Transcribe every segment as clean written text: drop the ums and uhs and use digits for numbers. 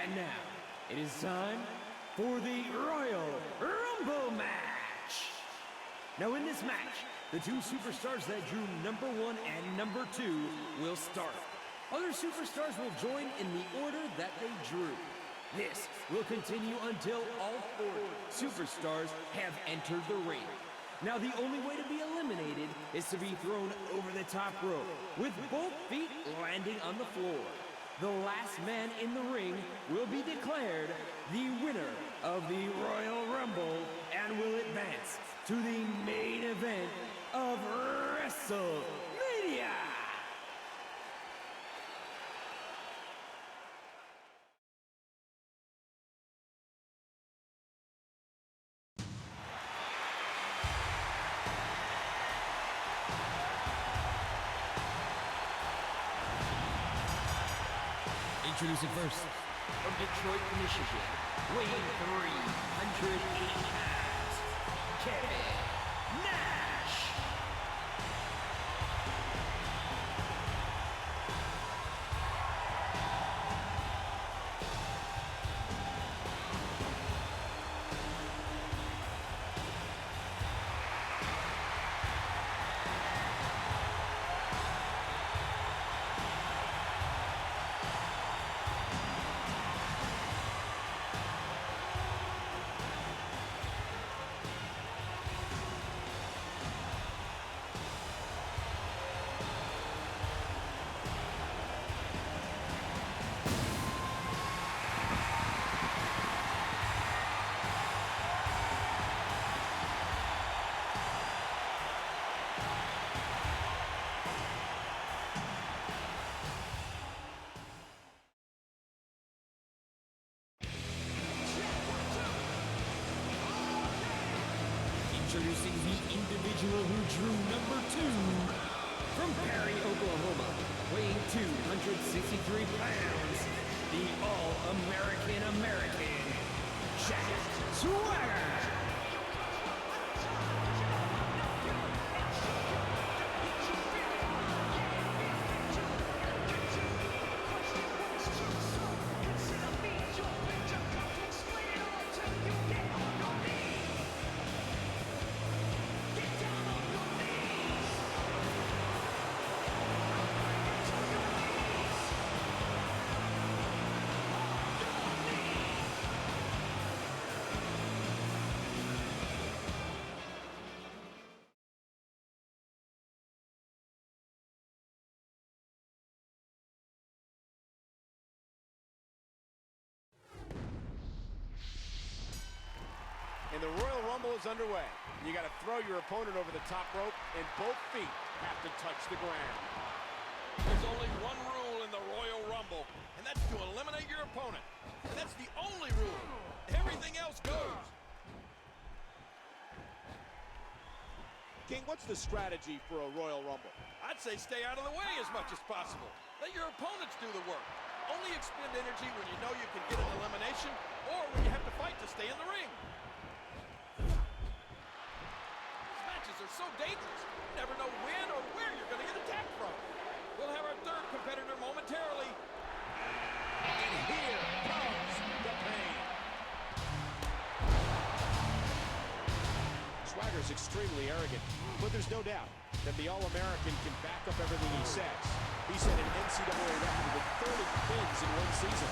And now, it is time for the Royal Rumble match! Now in this match, the two superstars that drew number 1 and number 2 will start. Other superstars will join in the order that they drew. This will continue until all 4 superstars have entered the ring. Now the only way to be eliminated is to be thrown over the top rope, with both feet landing on the floor. The last man in the ring will be declared the winner of the Royal Rumble and will advance to the main event of WrestleMania! Introducing first, from Detroit, Michigan, weighing 380 pounds, Kevin Nash. Introducing the individual who drew number 2, from Perry, Oklahoma, weighing 263 pounds, the All-American Jack Swagger. And the Royal Rumble is underway. You got to throw your opponent over the top rope, and both feet have to touch the ground. There's only one rule in the Royal Rumble, and that's to eliminate your opponent. And that's the only rule. Everything else goes. King, what's the strategy for a Royal Rumble? I'd say stay out of the way as much as possible. Let your opponents do the work. Only expend energy when you know you can get an elimination or when you have to fight to stay in the ring. Are so dangerous. You never know when or where you're going to get attacked from. We'll have our third competitor momentarily. And here comes the pain. Swagger's extremely arrogant, but there's no doubt that the All-American can back up everything he says. He set an NCAA record with 30 wins in one season.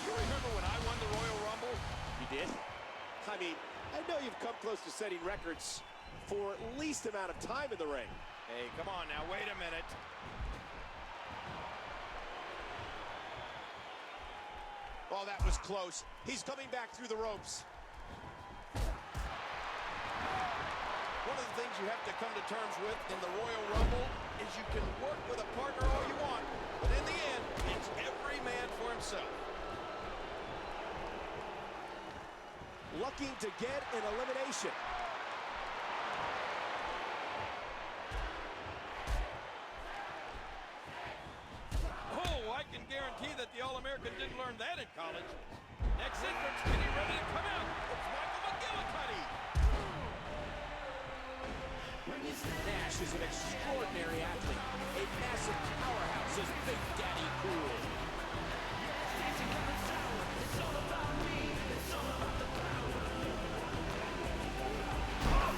You remember when I won the Royal Rumble? You did? I mean, I know you've come close to setting records for least amount of time in the ring. Hey, come on now, wait a minute. Oh, that was close. He's coming back through the ropes. One of the things you have to come to terms with in the Royal Rumble is you can work with a partner all you want, but in the end, it's every man for himself. Looking to get an elimination. Oh, I can guarantee that the All-American didn't learn that in college. Next entrance, getting ready to come out. It's Michael McGillicuddy. Nash is an extraordinary athlete, a massive powerhouse, says Big Daddy cool.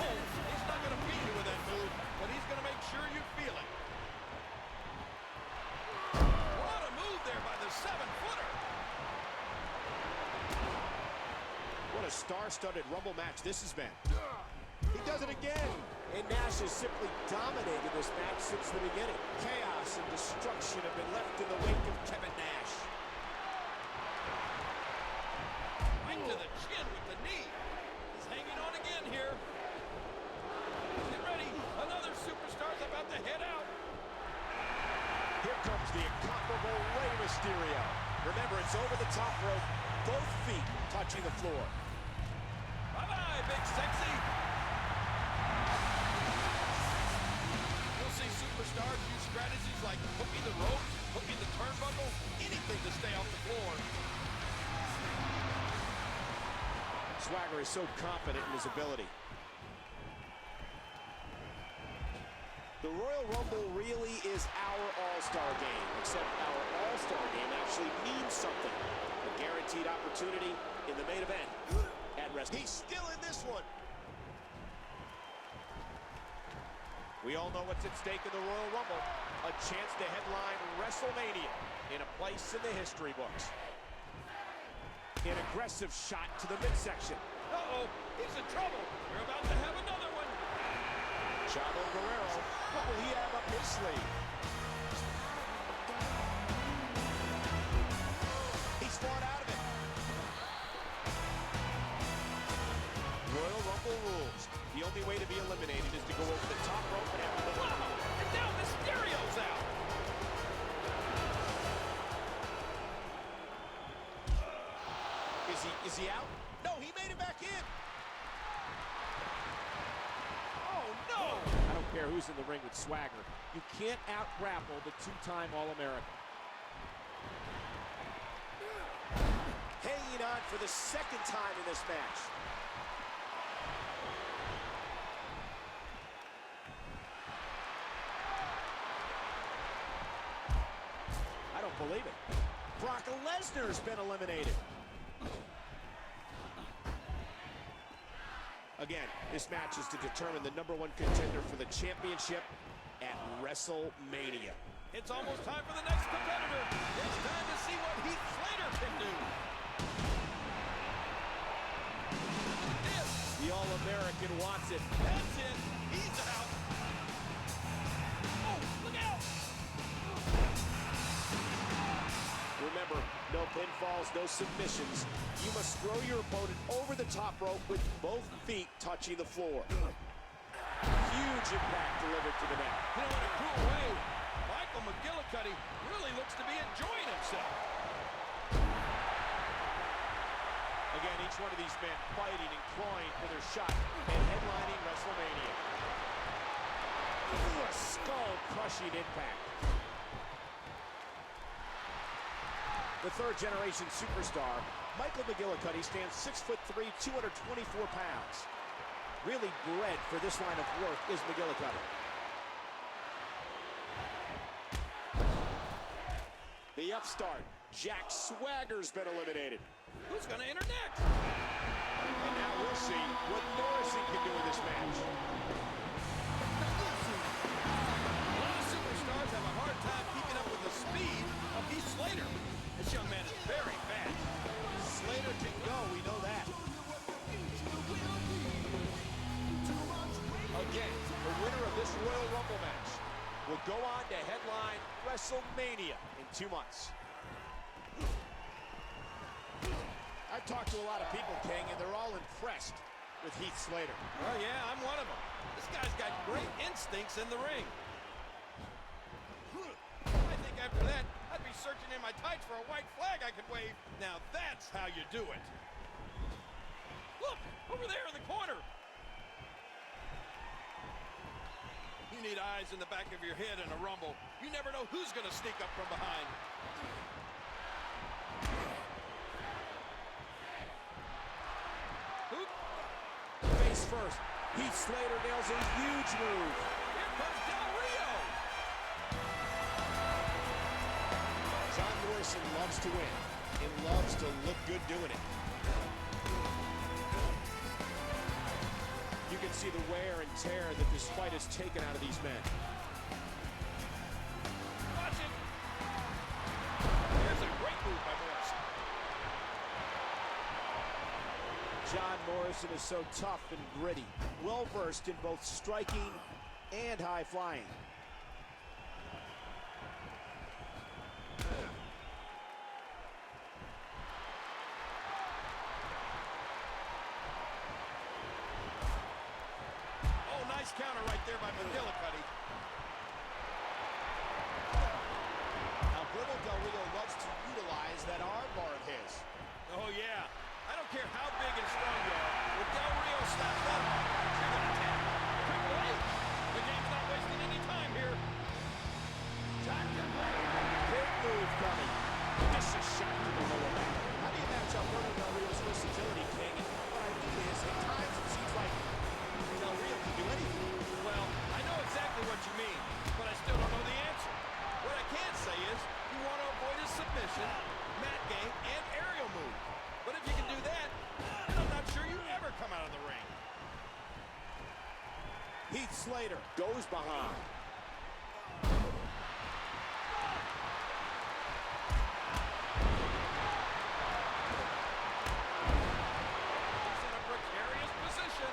He's not going to beat you with that move, but he's going to make sure you feel it. What a move there by the 7-footer. What a star-studded Rumble match this has been. He does it again. And Nash has simply dominated this match since the beginning. Chaos and destruction have been left in the wake of Kevin Nash. Right to the chin with the knee. He's hanging on again here. Get ready. Another superstar's about to head out. Here comes the incomparable Rey Mysterio. Remember, it's over the top rope, both feet touching the floor. Bye-bye, big sexy. You'll see superstars use strategies like hooking the rope, hooking the turnbuckle, anything to stay off the floor. Swagger is so confident in his ability. The Royal Rumble really is our all-star game, except our all-star game actually means something. A guaranteed opportunity in the main event at Wrestle. He's still in this one. We all know what's at stake in the Royal Rumble. A chance to headline WrestleMania in a place in the history books. An aggressive shot to the midsection. Uh-oh, he's in trouble. We're about to have another one. Chavo Guerrero, what will he have up his sleeve? He's fought out of it. Royal Rumble rules. The only way to be eliminated is to go over the top rope and have Wow, and now Mysterio's out. Is he out? No, he made it back in. Oh, no. I don't care who's in the ring with Swagger. You can't out-grapple the two-time All-American. Hanging on for the second time in this match. I don't believe it. Brock Lesnar's been eliminated. Again, this match is to determine the #1 contender for the championship at WrestleMania. It's almost time for the next competitor. It's time to see what Heath Slater can do. The All-American wants it. That's it. He's out. Oh, look out. Remember, no pinfalls, no submissions. You must throw your opponent over the top rope with both feet touching the floor. Huge impact delivered to the neck. You know, in a cool way, Michael McGillicuddy really looks to be enjoying himself. Again, each one of these men fighting and clawing for their shot and headlining WrestleMania. Ooh, a skull-crushing impact. The third-generation superstar, Michael McGillicuddy, stands 6'3", 224 pounds. Really bred for this line of work is McGillicuddy. The upstart, Jack Swagger's been eliminated. Who's going to enter next? And now we'll see what Morrison can do in this match. A lot of superstars have a hard time keeping up with the speed of Heath Slater. This young man is very fast. Slater can go, we know that. Again, the winner of this Royal Rumble match will go on to headline WrestleMania in 2 months. I've talked to a lot of people, King, and they're all impressed with Heath Slater. Oh, yeah, I'm one of them. This guy's got great instincts in the ring. I think after that, I'd be searching in my tights for a white flag I could wave. Now that's how you do it. Look, over there in the corner. You need eyes in the back of your head in a rumble. You never know who's going to sneak up from behind. Oop. Face first, Heath Slater nails a huge move. Here comes Del Rio. Morrison loves to win and loves to look good doing it. You can see the wear and tear that this fight has taken out of these men. Watch it. Here's a great move by Morrison. John Morrison is so tough and gritty, well-versed in both striking and high flying. Nice counter right there by McGillicuddy. Now, Brittle Del Rio loves to utilize that arm bar of his. Oh, yeah. I don't care how big and strong you are. When Del Rio snaps that arm, you're going to tap. Triple H. The game's not wasting any time here. Time to play. Big move coming. This is shot to the lower back. How do you match up Brittle Del Rio's versatility, King? And what I mean is, at times it seems like Del Rio can do anything. Well, I know exactly what you mean, but I still don't know the answer. What I can say is you want to avoid his submission, mat game, and aerial move. But if you can do that, then I'm not sure you ever come out of the ring. Heath Slater goes behind. He's in a precarious position.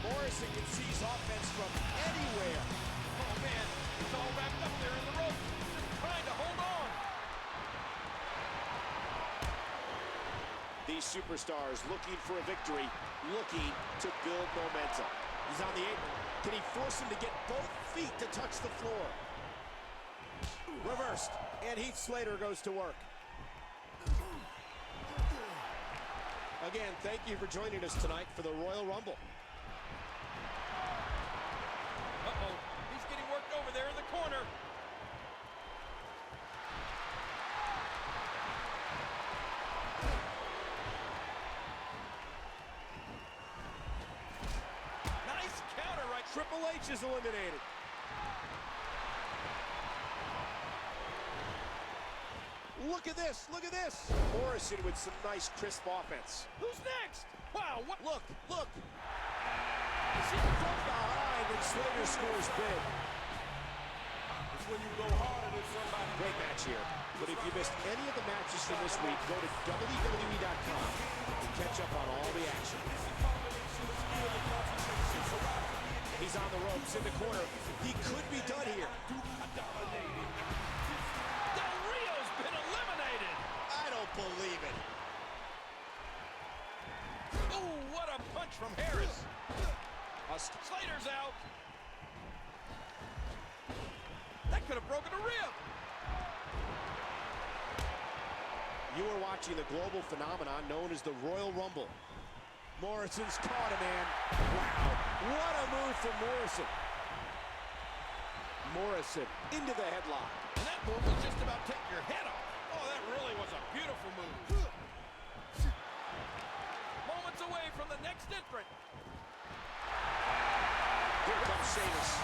Morrison can seize offense from anywhere. Oh, man, he's all wrapped up there in the rope, just trying to hold on. These superstars looking for a victory, looking to build momentum. He's on the apron. Can he force him to get both feet to touch the floor? Reversed, and Heath Slater goes to work. Again, thank you for joining us tonight for the Royal Rumble. Uh-oh, he's getting worked over there in the corner. Nice counter right. Triple H is eliminated. Look at this, look at this. Morrison with some nice crisp offense. Who's next? Wow, what? Look. From behind, and Slater scores big. It's when you go harder than somebody. Great match here. But if you missed any of the matches from this week, go to wwe.com and catch up on all the action. He's on the ropes in the corner. He could be done here. Del Rio's been eliminated. I don't believe it. Ooh, what a punch from Harris. Slater's out. That could have broken a rib. You are watching the global phenomenon known as the Royal Rumble. Morrison's caught him, man. Wow, what a move from Morrison. Morrison into the headlock. And that move was just about to take your head off. Oh, that really was a beautiful move. Moments away from the next entrant. Here comes Sheamus.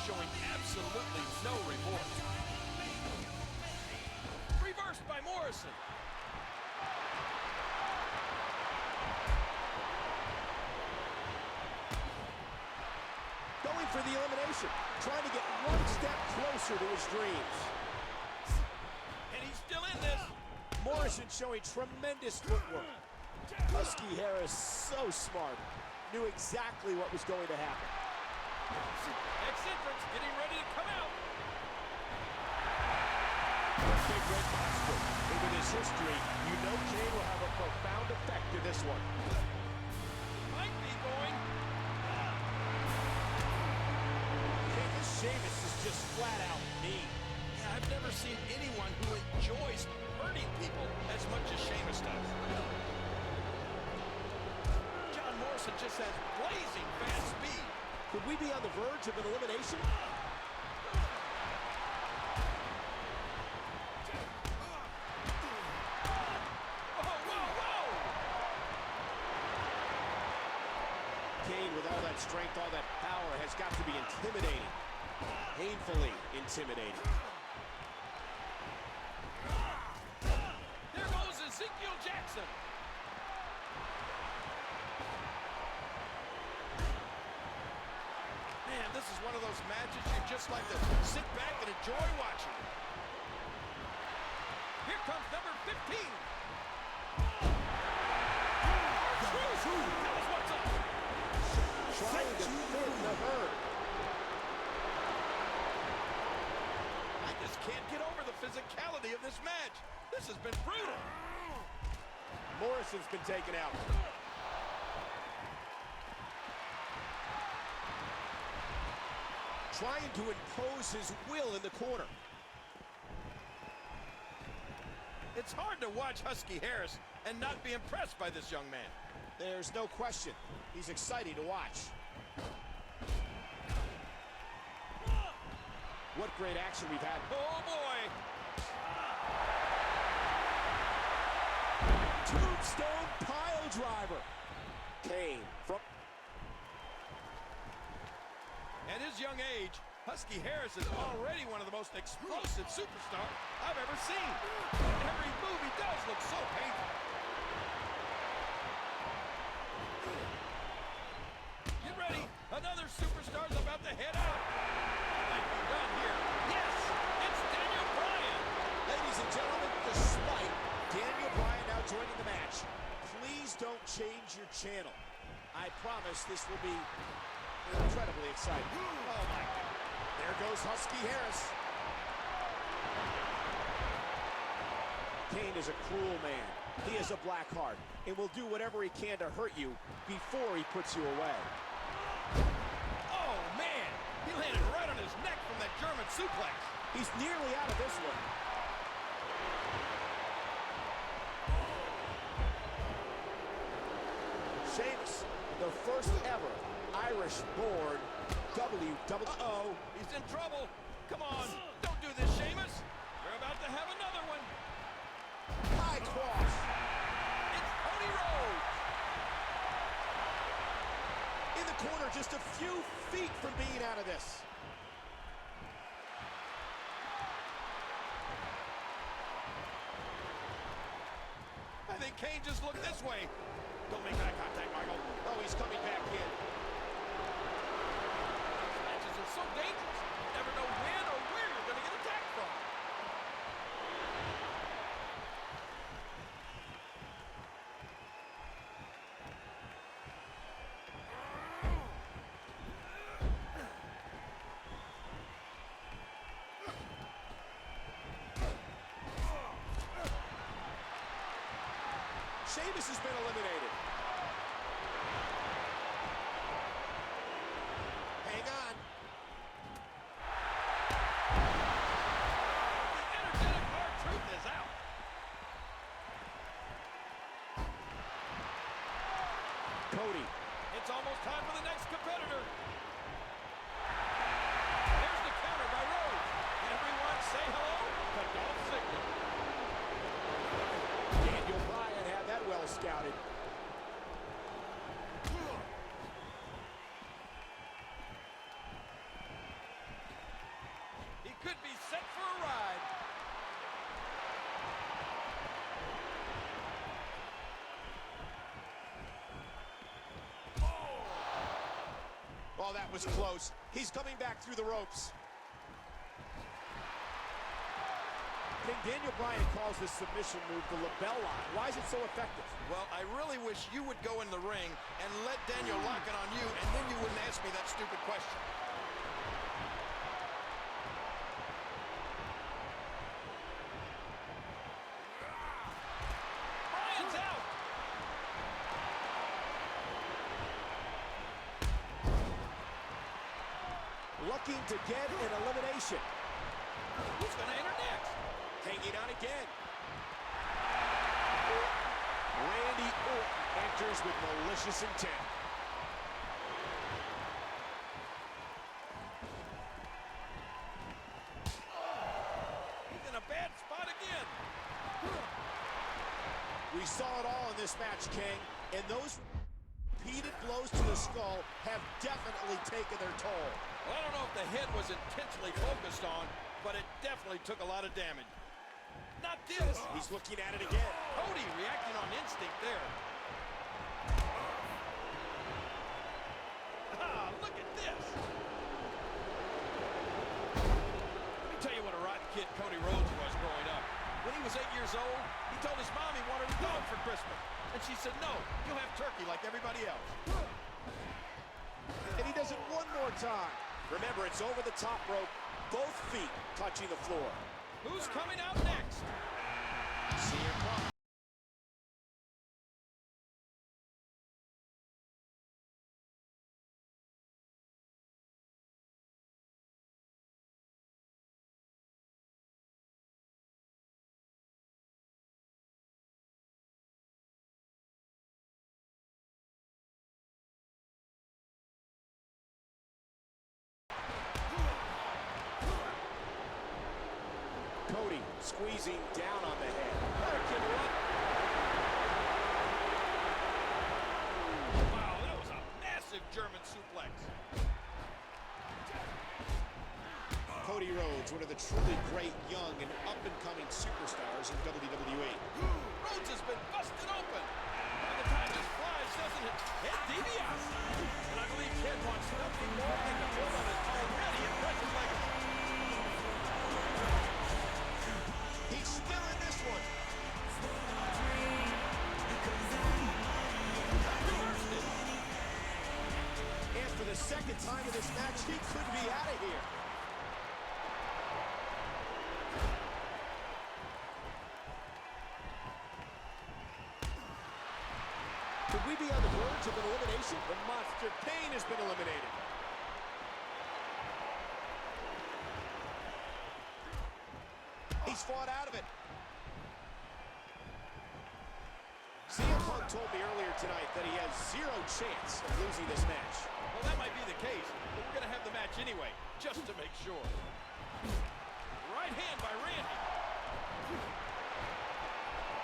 Showing absolutely no remorse. Reversed by Morrison. Going for the elimination, trying to get one step closer to his dreams. And he's still in this. Morrison showing tremendous footwork. Husky Harris, so smart, knew exactly what was going to happen. Ex-entrance getting ready to come out. Big red monster. And with his history, you know Kane will have a profound effect in this one. Might be going just flat out mean. Yeah, I've never seen anyone who enjoys hurting people as much as Sheamus does. John Morrison just has blazing fast speed. Could we be on the verge of an elimination? Kane, with all that strength, all that power, has got to be intimidating. Painfully intimidating. There goes Ezekiel Jackson. Man, this is one of those matches you just like to sit back and enjoy watching. Here comes number 15. Tell us what's up. Trying to fit the herd. I just can't get over the physicality of this match. This has been brutal. Morrison's been taken out. Trying to impose his will in the corner. It's hard to watch Husky Harris and not be impressed by this young man. There's no question. He's exciting to watch. What great action we've had. Oh, boy. Tombstone pile driver. Kane from... At his young age, Husky Harris is already one of the most explosive superstars I've ever seen. Every move he does looks so painful. Get ready. Another superstar's about to head out. Might be done here. Yes, it's Daniel Bryan. Ladies and gentlemen, despite Daniel Bryan now joining the match, please don't change your channel. I promise this will be incredibly exciting. Oh my God. There goes Husky Harris. Kane is a cruel man. He is a black heart and will do whatever he can to hurt you before he puts you away. Oh, man. He landed right on his neck from that German suplex. He's nearly out of this one. Sheamus, the first ever Irish-born WWE. Uh-oh, he's in trouble. Come on, don't do this, Sheamus. We're about to have another one. High cross. It's Cody Rhodes. In the corner, just a few feet from being out of this. I think Kane just looked this way. Don't make eye contact, Michael. Oh, he's coming back in. Matches are so dangerous. You never know when or where you're going to get attacked from. Sheamus has been eliminated. Hang on. The energetic R-Truth is out. Cody. It's almost time for the next competitor. There's the counter by Rhodes. Everyone say hello to Dolph Ziggler. Daniel Bryan had that well scouted. He could be set for a ride. Oh, that was close. He's coming back through the ropes. Daniel Bryan calls this submission move the lapel lock. Why is it so effective? Well, I really wish you would go in the ring and let Daniel lock it on you, and then you wouldn't ask me that stupid question. Bryan's out. looking to get an elimination. Who's going to enter next? Hanging on again. Randy Orton enters with malicious intent. He's in a bad spot again. We saw it all in this match, King, and those repeated blows to the skull have definitely taken their toll. Well, I don't know if the head was intentionally focused on, but it definitely took a lot of damage. Not this. He's looking at it again. Cody reacting on instinct there. Ah, look at this. Let me tell you what a rotten kid Cody Rhodes was growing up. When he was 8 years old, he told his mom he wanted a dog for Christmas. And she said, no, you'll have turkey like everybody else. And he does it one more time. Remember, it's over the top rope, both feet touching the floor. Who's coming out next? CM Punk. Cody squeezing down on the head. Hurricane run. Wow, that was a massive German suplex. Cody Rhodes, one of the truly great young and up-and-coming superstars in WWE. Rhodes has been busted open. By the time this flies, doesn't it? Head DDS. And I believe Ken wants nothing more than to build on his already impressive legacy. He's still in this one. Reversed it. And for the second time in this match, he could be out of here. Could we be on the verge of an elimination? The Monster Kane has been eliminated. He's fought out of it. CM Punk told me earlier tonight that he has zero chance of losing this match. Well, that might be the case, but we're going to have the match anyway, just to make sure. Right hand by Randy.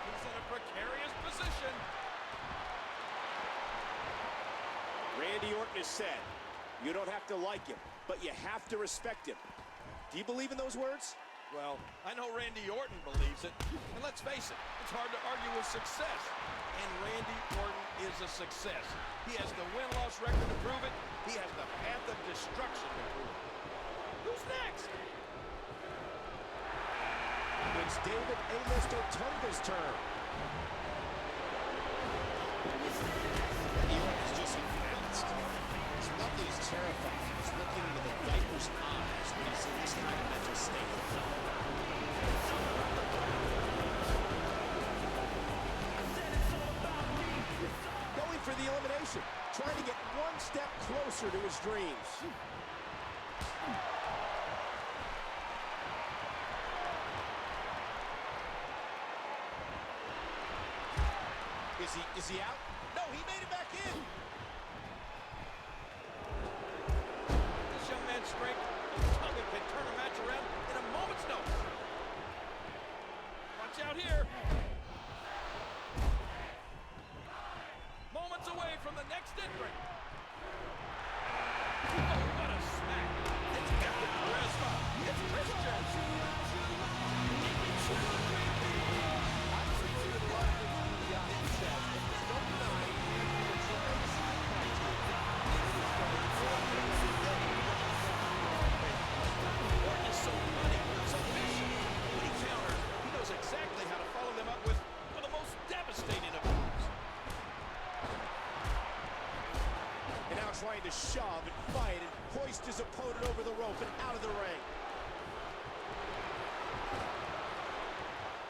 He's in a precarious position. Randy Orton has said, you don't have to like him, but you have to respect him. Do you believe in those words? Well, I know Randy Orton believes it. And let's face it, it's hard to argue with success. And Randy Orton is a success. He has the win-loss record to prove it. He has the path of destruction to prove it. Who's next? It's David A-Lister Tonga's turn. Randy Orton is just convinced. There's nothing he's terrified. He's looking into the diaper's eyes when he's in this kind of mental state. Going for the elimination, trying to get one step closer to his dreams. Is he out? No, he made it back in. This young man's strength, Tonga can turn a match around in a moment's notice. Watch out here. Moments away from the next entrant. Oh, what a smack. It's got the charisma. It's Christian. Orton is so cunning, so vicious. When he counters, he knows exactly how to follow them up with the most devastating of moves. And now trying to shove and fight and hoist his opponent over the rope and out of the ring.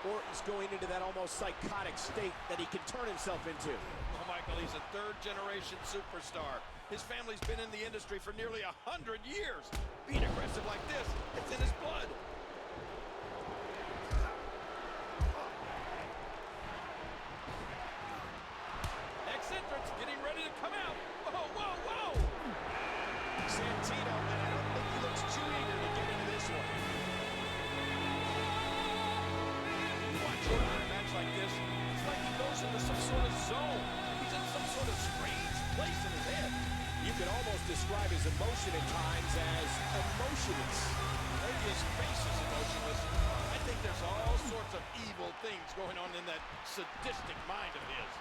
Orton's going into that almost psychotic state that he can turn himself into. Oh my Well, he's a third-generation superstar. His family's been in the industry for nearly 100 years. Being aggressive like this, it's in his blood. Eccentrics getting ready to come out. Whoa, whoa, whoa! Santino, and I don't think he looks too eager to get into this one. You watch him in a match like this, it's like he goes into some sort of zone. He's in some sort of strange place in his head. You could almost describe his emotion at times as emotionless. Maybe his face is emotionless. I think there's all sorts of evil things going on in that sadistic mind of his.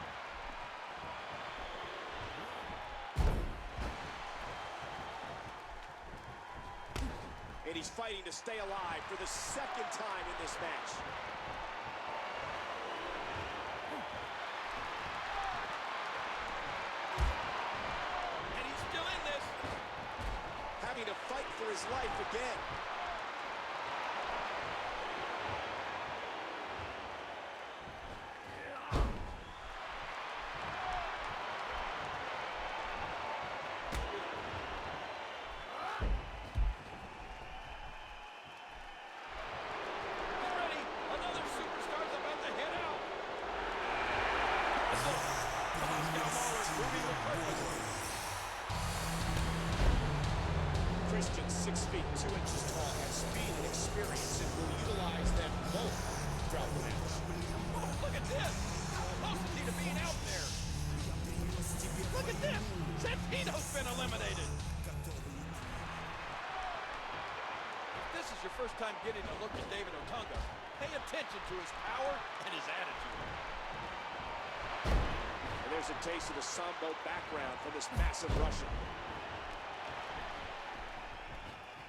And he's fighting to stay alive for the second time in this match. And he's still in this. Having to fight for his life again. Get ready. Another superstar's about to head out. Moscow Mauler's moving with purpose. Christian, 6 feet, 2 inches tall, has speed and experience and will utilize them both throughout the match. Oh, look at this. How close is he to being out there? Look at this. Santino's been eliminated. If this is your first time getting a look at David Otunga, pay attention to his power and his attitude. And there's a taste of the Sambo background from this massive Russian.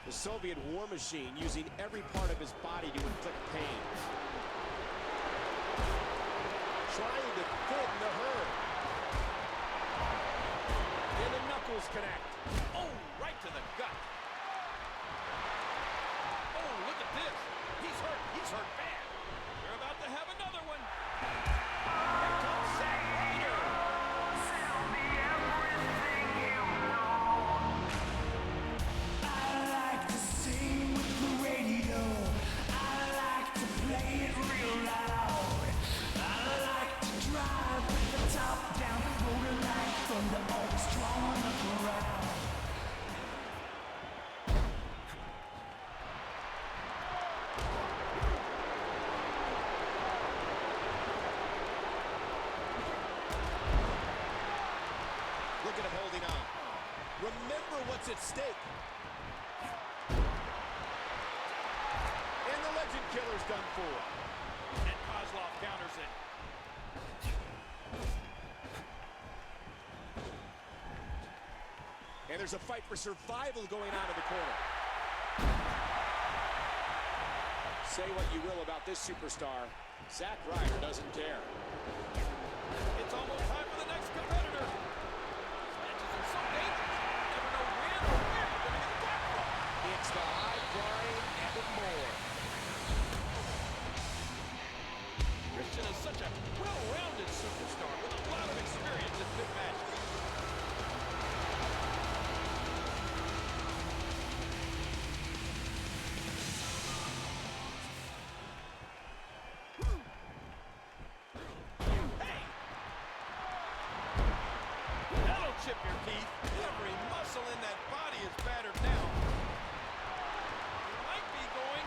The Soviet war machine using every part of his body to inflict pain. Trying to thin the herd. And the knuckles connect. Oh, right to the gut. Oh, look at this. He's hurt. He's hurt bad. They're about to have another one. Here comes Zack Ryder. Look at him holding on. Remember what's at stake. And the legend killer's done for. And Kozlov counters it. And there's a fight for survival going on in the corner. Say what you will about this superstar, Zack Ryder doesn't care. It's almost time for the next competitor. These matches are so dangerous. You never know when or where you're going to get attacked from. It's the high flying and more. Christian is such a well-rounded superstar with a lot of experience in big matches. Hey! That'll chip your teeth. Every muscle in that body is battered down. He might be going.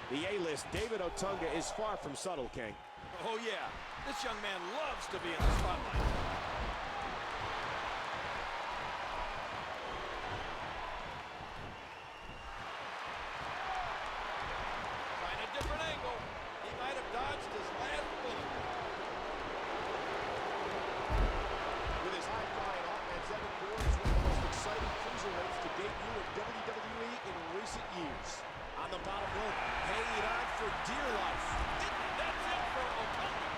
The A-list, David Otunga, is far from subtle, King. Oh, yeah. This young man loves to be in the spotlight. Trying a different angle. He might have dodged his last bullet. With his high-flying offense, Evan Bourne is one of the most exciting cruiserweights to debut in WWE in recent years. On the bottom rope, hanging on for dear life. That's it for Otunga.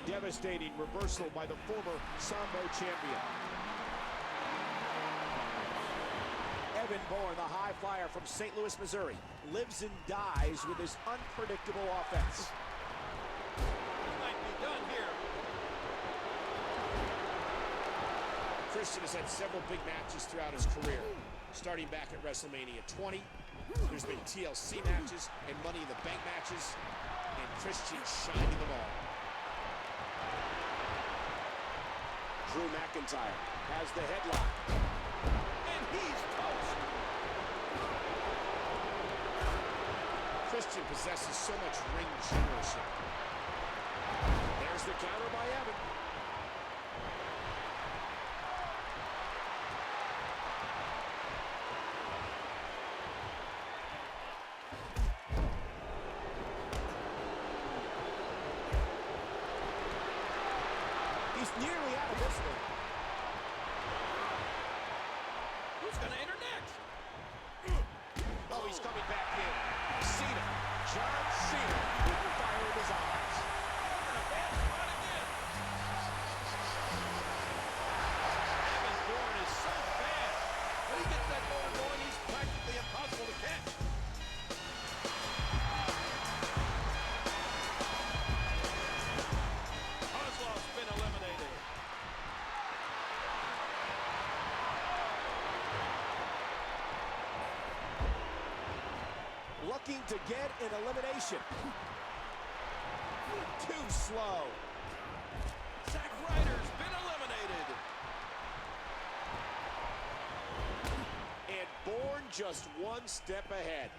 Devastating reversal by the former Sambo champion. Evan Bourne, the high flyer from St. Louis, Missouri, lives and dies with his unpredictable offense. He might be done here. Christian has had several big matches throughout his career. Starting back at WrestleMania 20, there's been TLC matches and Money in the Bank matches, and Christian shining them all. Drew McIntyre has the headlock. And he's toast. Christian possesses so much ring generalship. There's the counter by Evan. He's nearly out of this one. Who's going to enter next? Oh, he's coming back in. Cena. John Cena with fire in his eyes. In a bad spot again. Evan Bourne is so fast. When he gets that motor going, he's practically impossible to catch. Oslow's been eliminated. Looking to get an elimination. Too slow. Zack Ryder's been eliminated. And Bourne just one step ahead.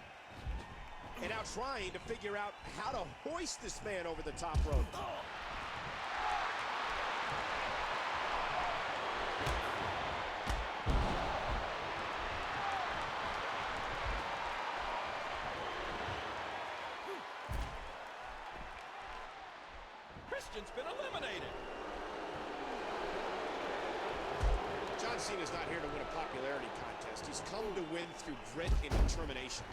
And now trying to figure out how to hoist this man over the top rope. Christian's been eliminated. John Cena's not here to win a popularity contest. He's come to win through grit and determination.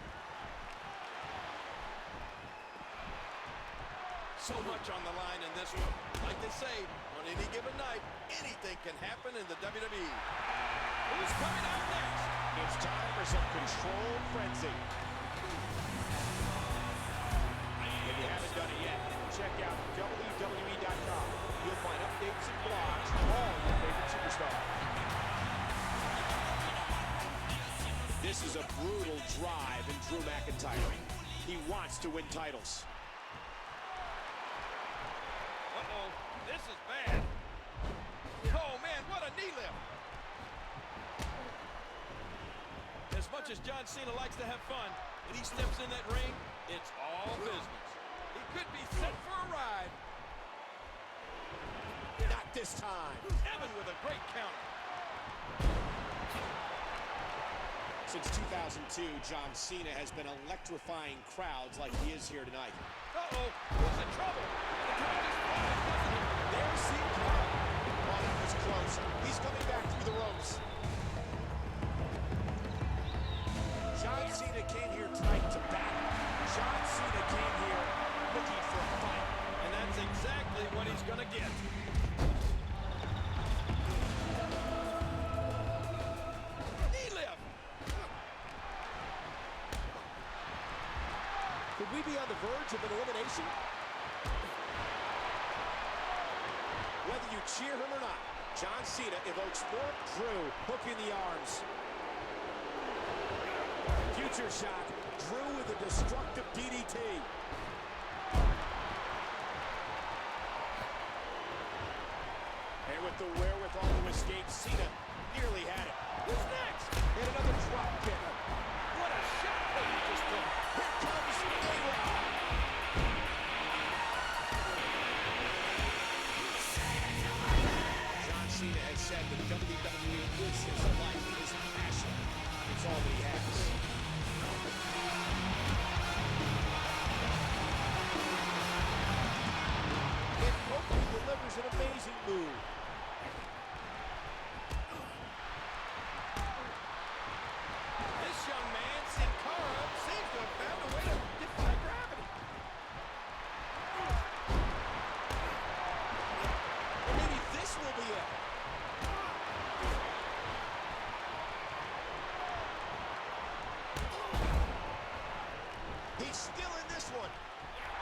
So much on the line in this one. Like they say, on any given night, anything can happen in the WWE. Who's coming out next? It's time for some controlled frenzy. If you haven't done it yet, check out wwe.com. You'll find updates and blogs from all your favorite superstars. This is a brutal drive in Drew McIntyre. He wants to win titles. Uh-oh, this is bad. Oh, man, what a knee lift. As much as John Cena likes to have fun, when he steps in that ring, it's all business. He could be set for a ride. Not this time. Evan with a great counter. Since 2002, John Cena has been electrifying crowds like he is here tonight. Uh-oh, who's in trouble? The time just flies, doesn't it? There's Cena. Oh, that was close. He's coming back through the ropes. John Cena came here tonight to battle. John Cena came here looking for a fight. And that's exactly what he's going to get. Knee lift. Could we be on the verge of an elimination? Whether you cheer him or not, John Cena evokes more. Drew hooking the arms. Future shot. Drew with a destructive DDT. And with the wherewithal to escape, Cena nearly had it. Who's next? And another drop kick. What a shot that he just took. Here comes A-Rod. John Cena has said that WWE is his life, his passion. It's all that he has. And Kofi delivers an amazing move. He's still in this one.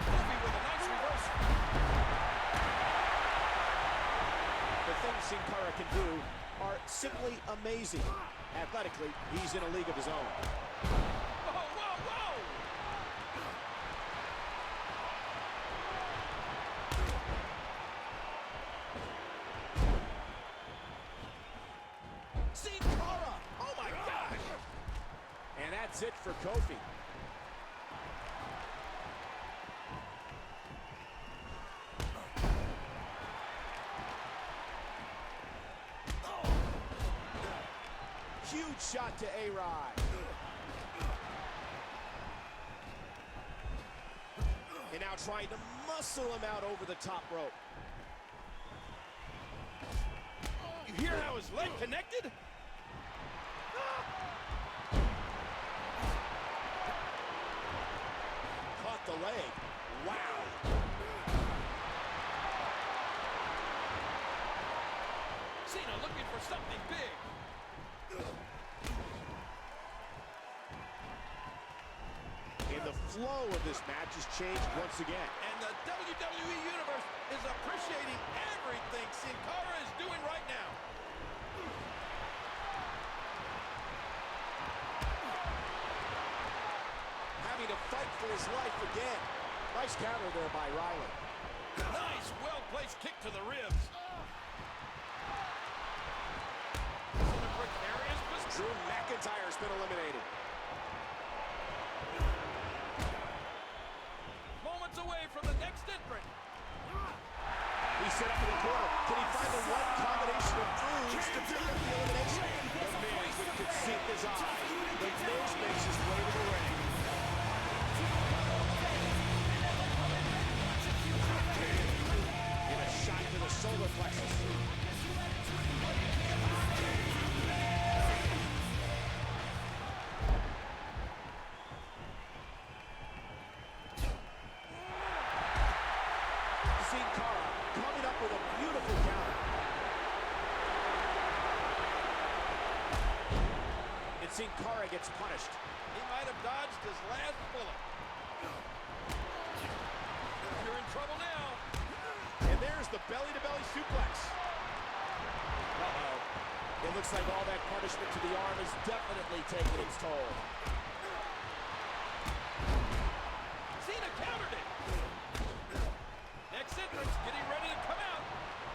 Kofi with a nice reversal. The things Sin Cara can do are simply amazing. Athletically, he's in a league of his own. Whoa, whoa, whoa! Sin Cara! Oh my gosh! And that's it for Kofi. Huge shot to A-Rod. And now trying to muscle him out over the top rope. You hear how his leg connected? Caught the leg. Wow. Cena looking for something big. And the flow of this match has changed once again. And the WWE Universe is appreciating everything Sin Cara is doing right now. Having to fight for his life again. Nice counter there by Riley. Nice, well-placed kick to the ribs. In a precarious position. Drew McIntyre's been eliminated. Moments away from the next entrant. He's set up in the corner. Can he find the right combination of moves to pick up the elimination? The Miz would concede his eye. The Miz makes his way to the ring. And a shot to the solar plexus. Sin Cara coming up with a beautiful counter. And Sin Cara gets punished. He might have dodged his last bullet. You're in trouble now. And there's the belly-to-belly suplex. Uh-oh. It looks like all that punishment to the arm has definitely taken its toll. Cena countered it. Next entrance getting ready to come out.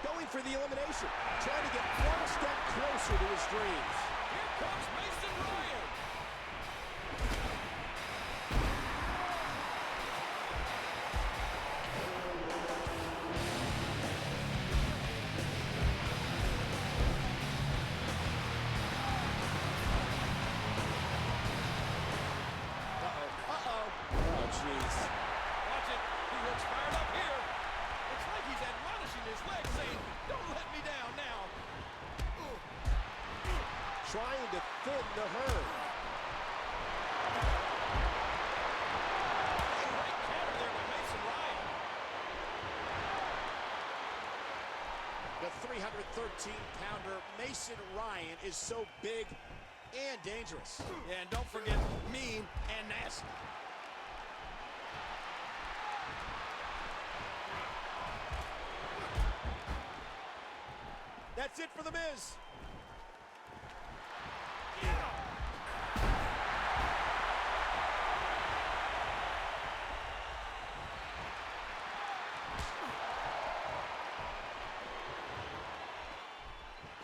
Going for the elimination. Trying to get one step closer to his dreams. Here comes Mason Ryan. Uh-oh. Oh, jeez. Watch it. He looks fired up here. It's like he's admonishing his leg, saying, don't let me down now. Trying to thin the herd. Great counter there by Mason Ryan. The 313-pounder Mason Ryan is so big and dangerous. Yeah, and don't forget, mean and nasty. That's it for The Miz.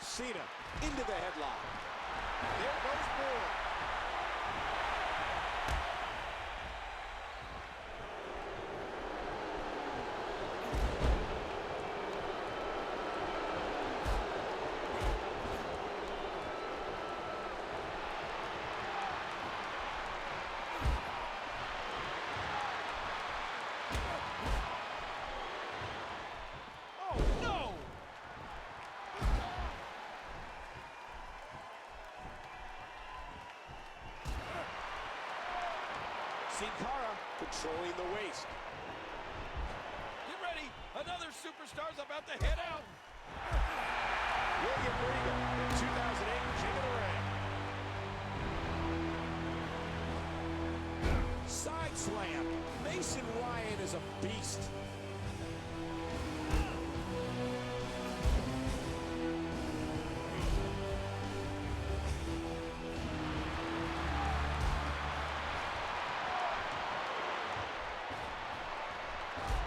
Cena into the headlock. There goes Moore. Oh, no! Sin Cara controlling the waist. Get ready. Another superstar's about to head out. William Regal, the 2008 King of the Ring. Side slam. Mason Ryan is a beast.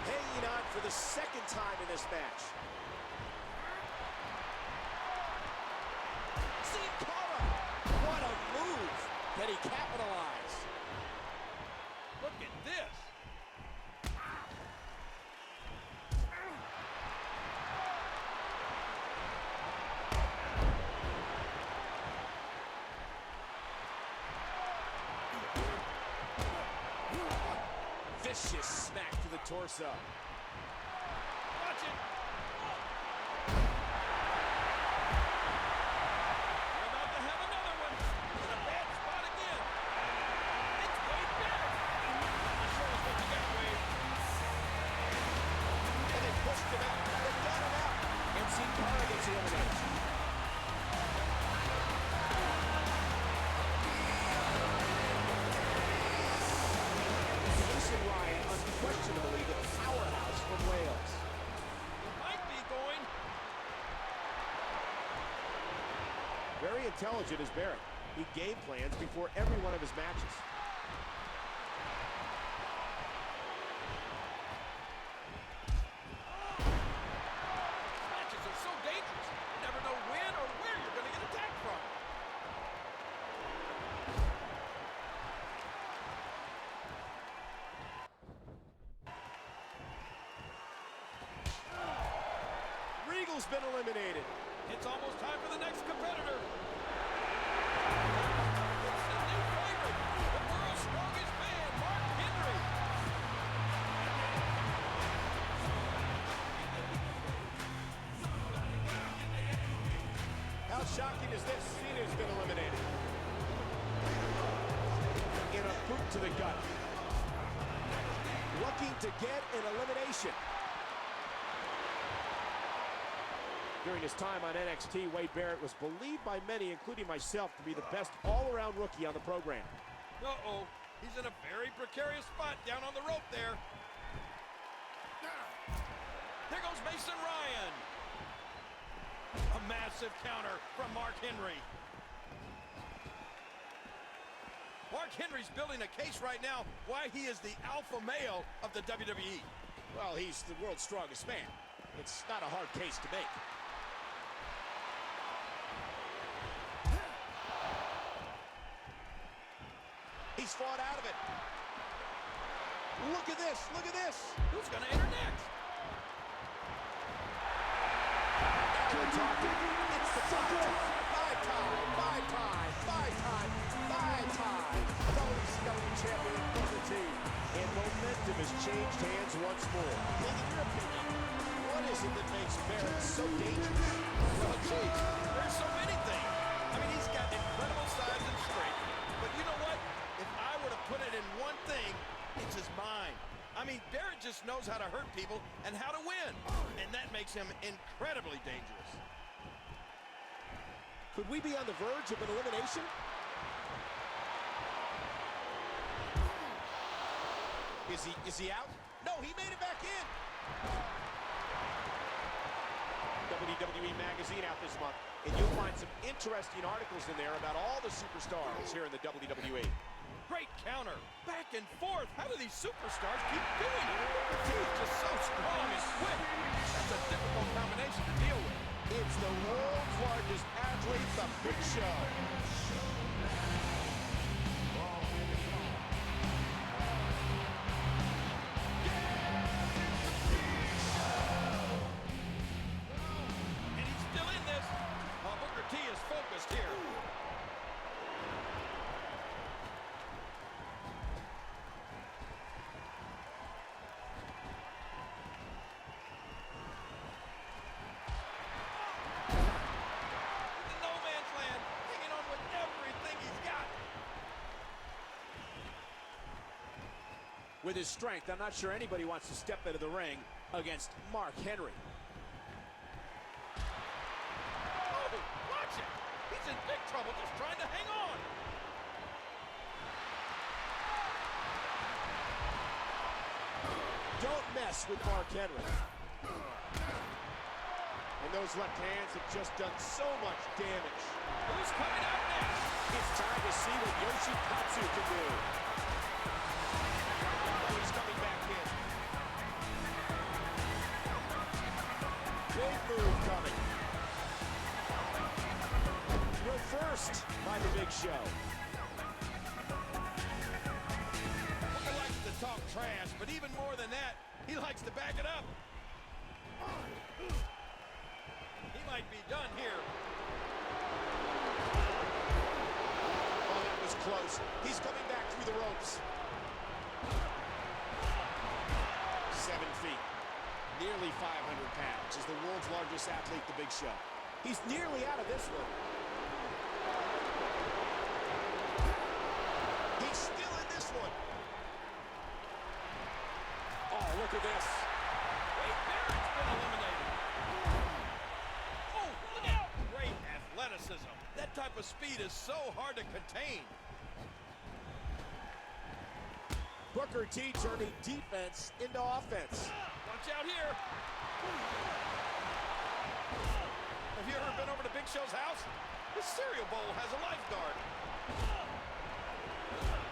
Hanging on for the second time in this match. What a move! Can he capitalize? Look at this. Vicious smack to the torso. Watch it. We're about to have another one. In a bad spot again. It's Wade Barrett. Show us what you got, Wade. And they pushed him out. They got him out. And Sin Cara gets eliminated. Mason Ryan, unquestionably the powerhouse from Wales. Might be going. Very intelligent is Barrett. He game plans before every one of his matches. Matches are so dangerous. You never know when or where you're going to get attacked from. Regal's been eliminated. It's almost time for the next competitor. It's the new favorite, the world's strongest man, Mark Henry. How shocking is this? Cena's been eliminated. In a boot to the gut. Looking to get an elimination. During his time on NXT, Wade Barrett was believed by many, including myself, to be the best all-around rookie on the program. Uh-oh, he's in a very precarious spot down on the rope there. There goes Mason Ryan. A massive counter from Mark Henry. Mark Henry's building a case right now why he is the alpha male of the WWE. Well, he's the world's strongest man. It's not a hard case to make. He's fought out of it. Look at this, look at this. Who's going to enter next? Now we're talking. It's the five time WWE champion of the team. And momentum has changed hands once more. In your opinion, what is it that makes Barrett so dangerous? Well, geez, there's so many things. I mean, he's got incredible size and strength. But you know what? If I were to put it in one thing, it's his mind. I mean, Barrett just knows how to hurt people and how to win. And that makes him incredibly dangerous. Could we be on the verge of an elimination? Is he out? No, he made it back in. WWE Magazine out this month, and you'll find some interesting articles in there about all the superstars here in the WWE. Great counter. Back and forth. How do these superstars keep doing it? He's just so strong and quick. That's a difficult combination to deal with. It's the world's largest athlete, The Big Show. And he's still in this. Booker T is focused here. With his strength, I'm not sure anybody wants to step into the ring against Mark Henry. Oh, watch it. He's in big trouble just trying to hang on. mess with Mark Henry. And those left hands have just done so much damage. Who's coming out next? It's time to see what Yoshikatsu can do. Oh, he's coming back in. Big move coming. Reversed by the Big Show. Booker likes to talk trash, but even more than that, he likes to back it up. He might be done here. Oh, that was close. He's coming back through the ropes. 7 feet. Nearly 500 pounds. Is the world's largest athlete, the Big Show. He's nearly out of this one. He's still in this one. Oh, look at this. Wade Barrett's been eliminated. Oh, look out! Great athleticism. That type of speed is so hard to contain. Booker T turning defense into offense. Watch out here. Have you ever been over to Big Show's house? His cereal bowl has a lifeguard.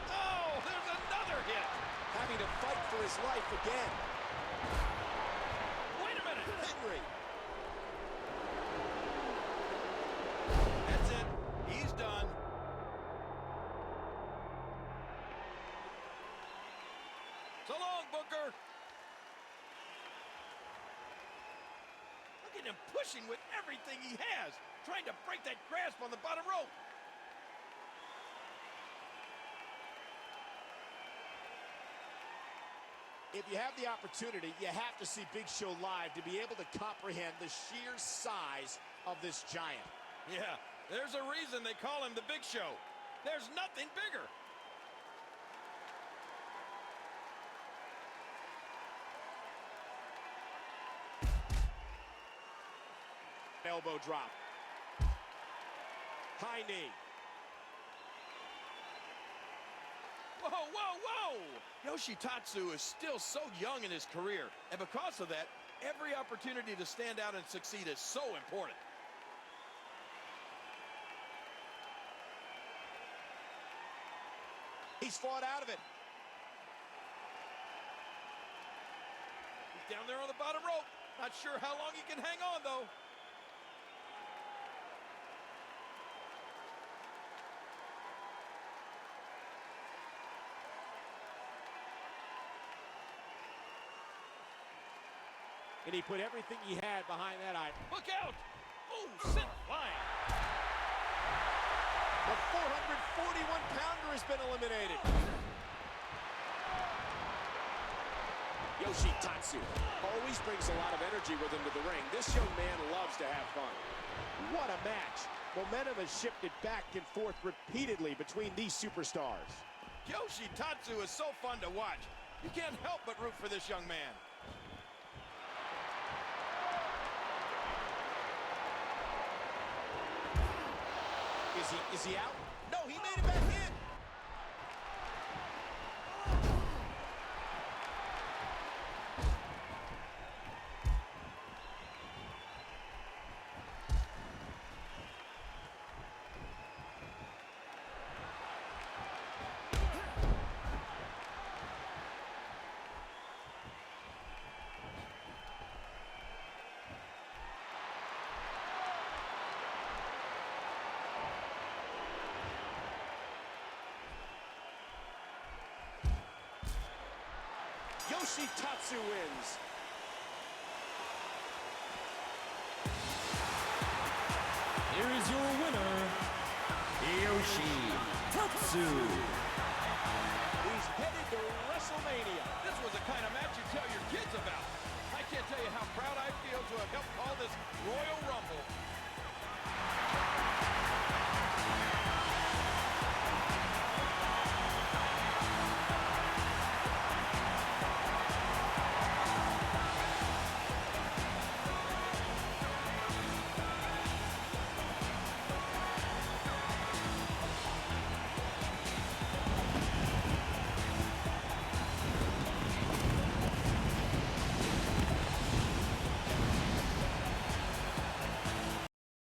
Oh, there's another hit. Having to fight for his life again. Wait a minute. Henry. That's it. He's done. So long, Booker. Look at him pushing with everything he has, trying to break that grasp on the bottom rope. If you have the opportunity, you have to see Big Show live to be able to comprehend the sheer size of this giant. Yeah, there's a reason they call him the Big Show. There's nothing bigger. Elbow drop. High knee. Whoa, whoa, whoa! Yoshitatsu is still so young in his career, and because of that, every opportunity to stand out and succeed is so important. He's fought out of it. He's down there on the bottom rope. Not sure how long he can hang on, though. And he put everything he had behind that eye. Look out! Oh, sent flying. The 441-pounder has been eliminated. Yoshitatsu always brings a lot of energy with him to the ring. This young man loves to have fun. What a match. Momentum has shifted back and forth repeatedly between these superstars. Yoshitatsu is so fun to watch. You can't help but root for this young man. Is he out? No, he made it back in. Yoshitatsu wins. Here is your winner, Yoshitatsu. He's headed to WrestleMania. This was the kind of match you tell your kids about. I can't tell you how proud I feel to have helped call this Royal Rumble.